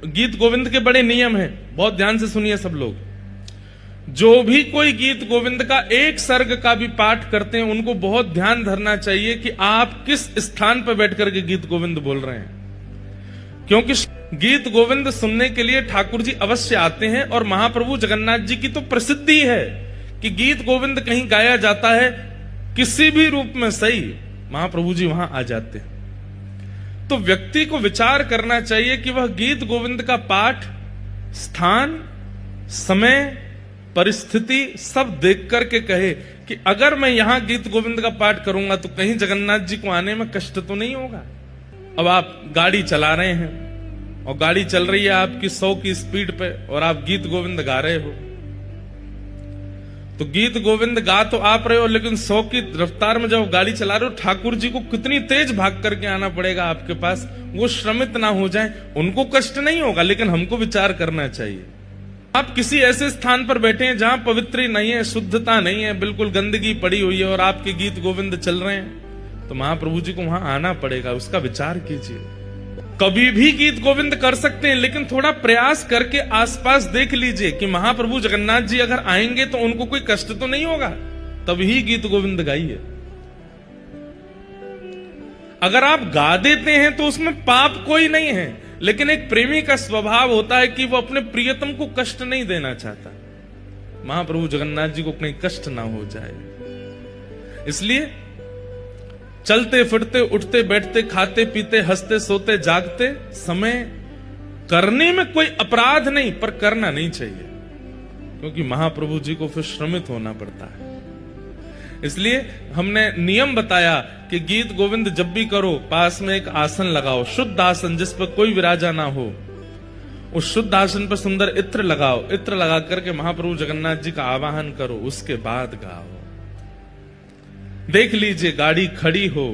गीत गोविंद के बड़े नियम हैं, बहुत ध्यान से सुनिए सब लोग। जो भी कोई गीत गोविंद का एक सर्ग का भी पाठ करते हैं, उनको बहुत ध्यान धरना चाहिए कि आप किस स्थान पर बैठ करके गीत गोविंद बोल रहे हैं, क्योंकि गीत गोविंद सुनने के लिए ठाकुर जी अवश्य आते हैं। और महाप्रभु जगन्नाथ जी की तो प्रसिद्धि है कि गीत गोविंद कहीं गाया जाता है, किसी भी रूप में सही, महाप्रभु जी वहां आ जाते हैं। तो व्यक्ति को विचार करना चाहिए कि वह गीत गोविंद का पाठ स्थान, समय, परिस्थिति सब देख करके कहे कि अगर मैं यहां गीत गोविंद का पाठ करूंगा तो कहीं जगन्नाथ जी को आने में कष्ट तो नहीं होगा। अब आप गाड़ी चला रहे हैं और गाड़ी चल रही है आपकी 100 की स्पीड पे और आप गीत गोविंद गा रहे हो, तो गीत गोविंद गा तो आप रहे हो, लेकिन 100 की रफ्तार में जब गाड़ी चला रहे हो, ठाकुर जी को कितनी तेज भाग करके आना पड़ेगा आपके पास, वो श्रमित ना हो जाए। उनको कष्ट नहीं होगा, लेकिन हमको विचार करना चाहिए। आप किसी ऐसे स्थान पर बैठे हैं जहां पवित्री नहीं है, शुद्धता नहीं है, बिल्कुल गंदगी पड़ी हुई है और आपके गीत गोविंद चल रहे हैं, तो महाप्रभु जी को वहां आना पड़ेगा। उसका विचार कीजिए। कभी भी गीत गोविंद कर सकते हैं, लेकिन थोड़ा प्रयास करके आसपास देख लीजिए कि महाप्रभु जगन्नाथ जी अगर आएंगे तो उनको कोई कष्ट तो नहीं होगा, तभी गीत गोविंद गाइए। अगर आप गा देते हैं तो उसमें पाप कोई नहीं है, लेकिन एक प्रेमी का स्वभाव होता है कि वो अपने प्रियतम को कष्ट नहीं देना चाहता। महाप्रभु जगन्नाथ जी को कहीं कष्ट ना हो जाए, इसलिए चलते फिरते, उठते बैठते, खाते पीते, हंसते सोते जागते समय करने में कोई अपराध नहीं, पर करना नहीं चाहिए, क्योंकि महाप्रभु जी को फिर श्रमित होना पड़ता है। इसलिए हमने नियम बताया कि गीत गोविंद जब भी करो, पास में एक आसन लगाओ, शुद्ध आसन जिस पर कोई विराजा ना हो। उस शुद्ध आसन पर सुंदर इत्र लगाओ, इत्र लगा करके महाप्रभु जगन्नाथ जी का आवाहन करो, उसके बाद गाओ। देख लीजिए गाड़ी खड़ी हो,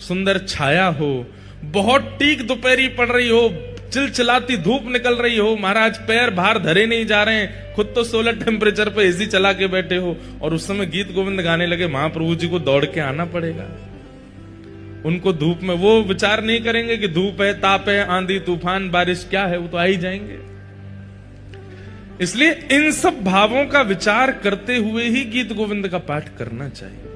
सुंदर छाया हो, बहुत टीक दोपहरी पड़ रही हो, चिलचिलाती धूप निकल रही हो, महाराज पैर बाहर धरे नहीं जा रहे हैं, खुद तो 16 टेम्परेचर पे एसी चला के बैठे हो, और उस समय गीत गोविंद गाने लगे, महाप्रभु जी को दौड़ के आना पड़ेगा। उनको धूप में वो विचार नहीं करेंगे कि धूप है, ताप है, आंधी तूफान बारिश क्या है, वो तो आ ही जाएंगे। इसलिए इन सब भावों का विचार करते हुए ही गीत गोविंद का पाठ करना चाहिए।